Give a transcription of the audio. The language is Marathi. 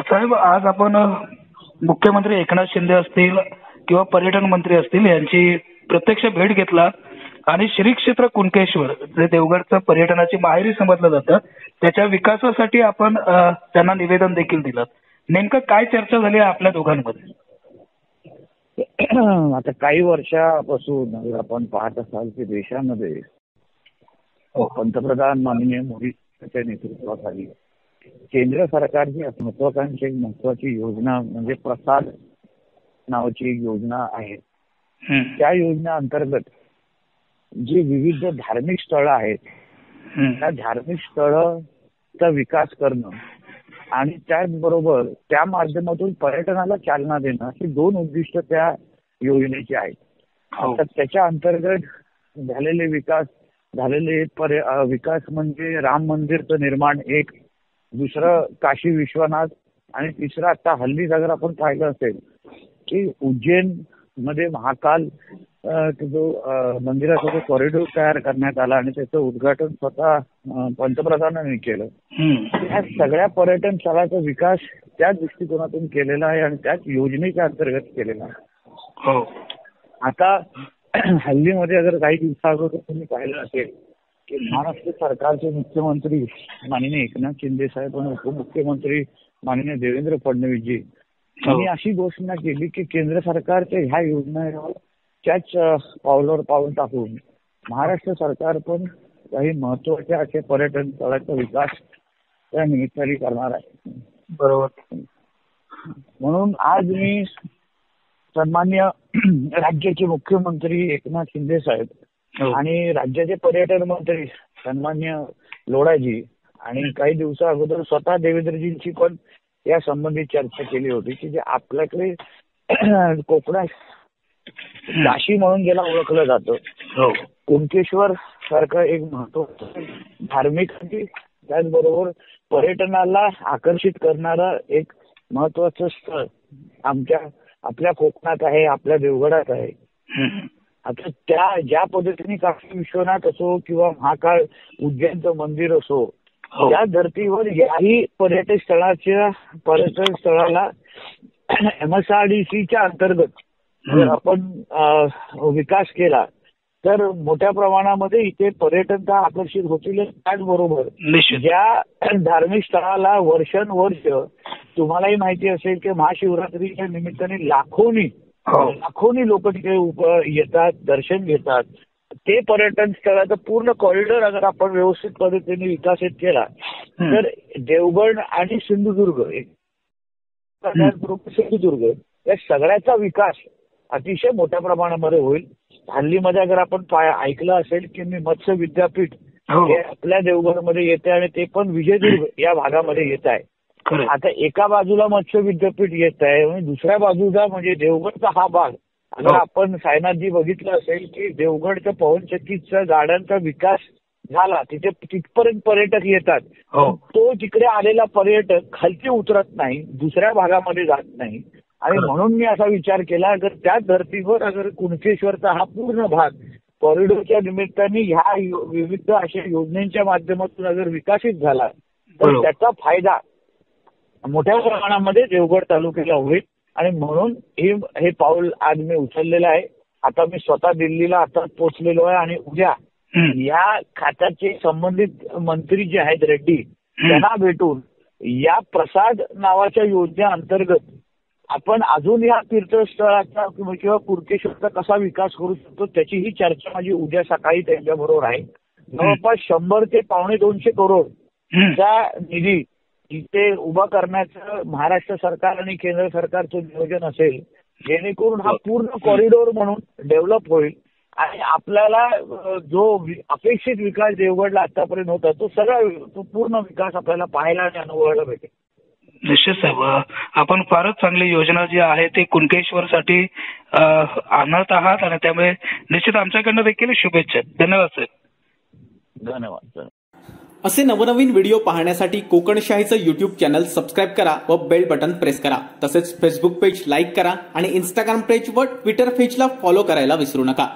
साहेब, आज आपण मुख्यमंत्री एकनाथ शिंदे असतील किंवा पर्यटन मंत्री असतील यांची प्रत्यक्ष भेट घेतला आणि श्री क्षेत्र कुणकेश्वर जे देवगडचं पर्यटनाची माहेरी समजलं जातं त्याच्या विकासासाठी आपण त्यांना निवेदन देखील दिलं. नेमकं काय चर्चा झाली आपल्या दोघांमध्ये? आता काही वर्षापासून आपण पाहत असाल की देशामध्ये पंतप्रधान माननीय मोदी यांच्या नेतृत्वाखाली केंद्र सरकारची महत्वाची योजना म्हणजे प्रसाद नावाची एक योजना आहे. त्या योजना अंतर्गत जी विविध धार्मिक स्थळं आहेत त्या धार्मिक स्थळांचा विकास करणं आणि त्याचबरोबर त्या माध्यमातून पर्यटनाला चालना देणं अशी दोन उद्दिष्ट त्या योजनेची आहेत. आता त्याच्या अंतर्गत झालेले विकास म्हणजे राम मंदिरचं निर्माण एक, दुसरं काशी विश्वनाथ आणि तिसरं आता हल्ली अगर आपण पाहिलं असेल की उज्जैन मध्ये महाकाल जो मंदिराचा जो कॉरिडॉर तयार करण्यात आला आणि त्याचं उद्घाटन स्वतः पंतप्रधानांनी केलं. या सगळ्या पर्यटन स्थळाचा विकास त्याच दृष्टिकोनातून केलेला आहे आणि त्याच योजनेच्या अंतर्गत केलेला आहे. आता हल्लीमध्ये अगर काही दिवसाअगोदर तुम्ही पाहिलं असेल की महाराष्ट्र सरकारचे मुख्यमंत्री माननीय एकनाथ शिंदे साहेब आणि उपमुख्यमंत्री माननीय देवेंद्र फडणवीसजी यांनी अशी घोषणा केली की केंद्र सरकारच्या ह्या योजनेवर त्याच पावलावर पाऊल टाकून महाराष्ट्र सरकार पण काही महत्वाच्या असे पर्यटन स्थळांचा विकास त्या निमित्ताने करणार आहे. बरोबर. म्हणून आज मी सन्मान्य राज्याचे मुख्यमंत्री एकनाथ शिंदे साहेब आणि राज्याचे पर्यटन मंत्री सन्मान्य लोढाजी आणि काही दिवसा अगोदर स्वतः देवेंद्रजींची पण या संबंधी चर्चा केली होती की जे आपल्याकडे कोकणात काशी म्हणून ज्याला ओळखलं जातं, कुणकेश्वर सारखं एक महत्वाचं धार्मिक त्याचबरोबर पर्यटनाला आकर्षित करणारं एक महत्वाचं स्थळ आपल्या कोकणात आहे, आपल्या देवगडात आहे. आता ज्या पद्धतीने काशी विश्वनाथ असो किंवा महाकाळ उज्जैनचं मंदिर असो त्या धर्तीवर याही पर्यटन स्थळाला MSRDCच्या अंतर्गत जर आपण विकास केला तर मोठ्या प्रमाणामध्ये इथे पर्यटन आकर्षित होतील. त्याचबरोबर ज्या धार्मिक स्थळाला वर्षानुवर्ष तुम्हालाही माहिती असेल की महाशिवरात्रीच्या निमित्ताने लाखोनी लोक तिथे येतात, दर्शन घेतात. ते पर्यटन स्थळाचा पूर्ण कॉरिडॉर अगर आपण व्यवस्थित पद्धतीने विकसित केला तर देवगड आणि सिंधुदुर्ग या सगळ्याचा विकास अतिशय मोठ्या प्रमाणामध्ये होईल. हल्लीमध्ये अगर आपण ऐकलं असेल की मी मत्स्य विद्यापीठ हे आपल्या देवगडमध्ये येते आणि ते पण विजयदुर्ग या भागामध्ये येत आहे. आता एका बाजूला मत्स्य विद्यापीठ येत आहे आणि दुसऱ्या बाजूला म्हणजे देवगडचा हा भाग अगर आपण सायनाथजी बघितलं असेल की देवगडच्या पवनचक्कीच्या गाड्यांचा विकास झाला तिथे तिथपर्यंत पर्यटक येतात. तो तिकडे आलेला पर्यटक खालती उतरत नाही, दुसऱ्या भागामध्ये जात नाही. आणि म्हणून मी असा विचार केला अगर त्या धर्तीवर अगर कुणकेश्वरचा हा पूर्ण भाग कॉरिडॉरच्या निमित्ताने ह्या विविध अशा योजनांच्या माध्यमातून अगर विकसित झाला तर त्याचा फायदा मोठ्या प्रमाणामध्ये देवगड तालुक्याला होईल. आणि म्हणून हे पाऊल आज मी उचललेलं आहे. आता मी स्वतः दिल्लीला आता पोहोचलेलो आहे आणि उद्या या खात्याचे संबंधित मंत्री जे आहेत रेड्डी त्यांना भेटून या प्रसाद नावाच्या योजनेअंतर्गत आपण अजून या तीर्थस्थळाचा किंवा कुणकेश्वरचा कसा विकास करू शकतो त्याची ही चर्चा माझी उद्या सकाळी त्यांच्याबरोबर आहे. जवळपास 100 ते 250 करोडचा निधी इथे उभा करण्याचं महाराष्ट्र सरकार आणि केंद्र सरकारचं नियोजन असेल जेणेकरून हा पूर्ण कॉरिडॉर म्हणून डेव्हलप होईल आणि आपल्याला जो अपेक्षित विकास देवगडला आतापर्यंत होता तो सगळा तो पूर्ण विकास आपल्याला पाहायला आणि अनुभवायला भेटेल. निश्चित साहेब, आपण फारच चांगली योजना जी आहे ती कुणकेश्वरसाठी आणत आहात आणि त्यामुळे निश्चित आमच्याकडनं देखील शुभेच्छा. धन्यवाद साहेब. धन्यवाद. असे नवनवीन व्हिडिओ पाहण्यासाठी कोकणशाहीचं YouTube चॅनल सबस्क्राईब करा व बेल बटन प्रेस करा. तसेच फेसबुक पेज लाईक करा आणि इंस्टाग्राम पेज व ट्विटर पेजला फॉलो करायला विसरू नका.